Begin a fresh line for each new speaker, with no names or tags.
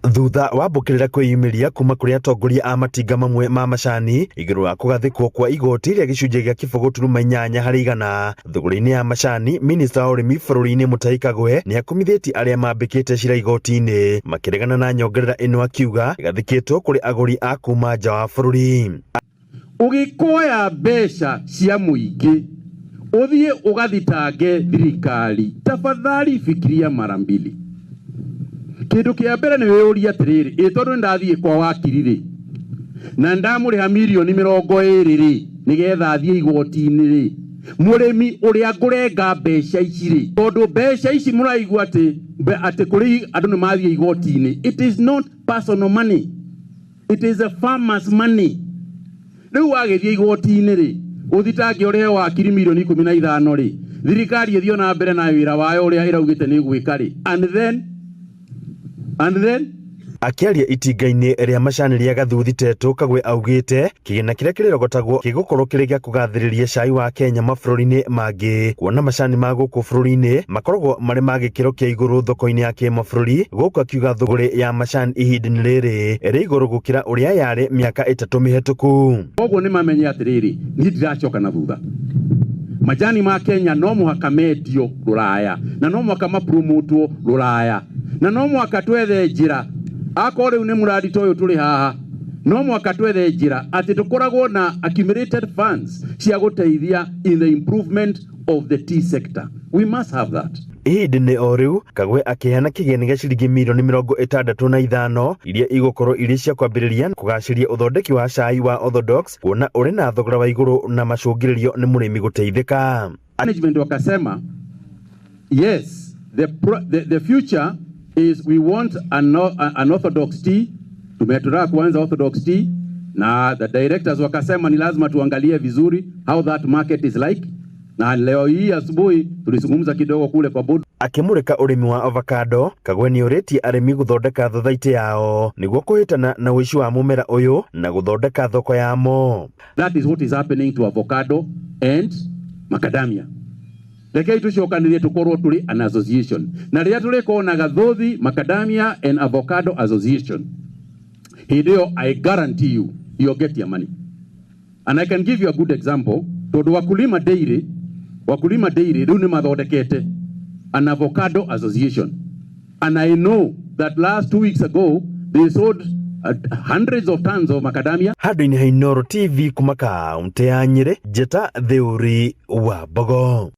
Thutha wa mbũkĩrĩra kwĩyumĩria kuma kũrĩ atongoria a matinga mamwe ma macani igũrũ wa kũgathĩkwo kwa igoti rĩa gĩcunjĩ gĩa kĩbũgũ turuma 8 harĩ igana thũgũrĩ-inĩ ya macani, minista wa ũrĩmi bũrũri-inĩ Mutahi Kagwe nĩ akumithĩtie arĩa mambĩkĩte cira igoti-inĩ makĩregana na nyongerera ĩno, akiuga ĩgathĩkĩtwo kũrĩ agũri a kuma nja wa bũrũri.
Ũgĩkoya mbeca cia mũingĩ ũthiĩ ũgathitange thirikari, tafadhali fikiria mara mbili. Kindu kia mbere ni wĩyũria atiriri, tondu ndathiĩ kwa wakiri ri na ndamũrĩha mirioni 20 ri nigetha athiĩ igoti-inĩ ri, mũrĩmi ũrĩa ngũrenga mbeca ici ri, tondu mbeca ici mũraigua atĩ kũrĩ andũ nĩ mathiĩ igoti-inĩ. It is not personal money, it is a farmer's money. Rĩu wagĩthiĩ igoti-inĩ ri ũthitange ũrĩhe wakiri mirioni 15 ri, thirikari ĩthiĩ na mbere na wĩra wayo ũrĩa ĩraugĩte nĩ gwĩka ri, and then
akĩaria itinga-inĩ rĩa macani rĩa Gathuthi Tetũ, Kagwe augĩte kĩgĩna kĩrĩa kĩrĩrogotagwo gĩgũkorwo kĩrĩ gĩa kũgathĩrĩria cai wa Kenya mabũrũri-inĩ mangĩ, kuona macani ma gũkũ bũrũri-inĩ makoragwo marĩ ma gĩkĩro kĩa igũrũ thoko-inĩ ya kĩmabũrũri, gũkũ akiuga thũgũrĩ ya macani ihinda-inĩ rĩrĩ ĩrĩ igũrũ gũkĩra ũrĩa yarĩ mĩaka 3 mĩhetũku.
Koguo nĩ mamenye atĩrĩrĩ, niĩ ndiracoka na thutha. Majani ma Kenya no mũhaka mendio Rũraya na no mũhaka mapromotwo Rũraya na no mũhaka twethe njĩra, akorwo rĩu nĩ mũradi ta ũyũ tũrĩ haha, no mũhaka twethe njĩra atĩ tũkoragwo na accumulated funds cia gũteithia in the improvement of the tea sector. We must have that.
Ihinda-inĩ o rĩu Kagwe akĩheana kĩgĩna gĩa ciringi mirioni 65 iria igũkorwo irĩ cia kwambĩrĩria kũgacĩria ũthondeki wa cai wa Orthodox, kuona ũrĩ na thogora wa igũrũ na macũngĩrĩrio nĩ mũrĩmi gũteithĩka.
Management wakasema yes, the future is we want an Orthodox tea. Tumetaka kuanza Orthodox tea na the directors wakasema ni lazima tuangalie vizuri how that market is like, na leo hii asubuhi tulizungumza kidogo kule kwa board.
Akĩmũrĩka ũrĩmi wa avocado, Kagwe nĩ ũrĩtie arĩmi gũthondeka thothaitĩ yao nĩguo kũhĩtana na ũici wa mũmera ũyũ na gũthondeka thoko yamo.
That is what is happening to avocado and macadamia. Rekei tucokanĩrie tũkorwo tũrĩ an association, na rĩrĩa tũrĩkorwo na Gathuthi Macadamia and Avocado Association, hĩndĩ ĩyo I guarantee you'll get your money. And I can give you a good example. Tondũ wakulima dairy rĩu nĩ mathondekete an avocado association, and I know that last 2 weeks ago they sold hundreds of tons of macadamia.
Handũ-inĩ ha Inooro TV kuma kaũntĩ ya Nyĩrĩ, Njeta Thĩũri wa Mbogo.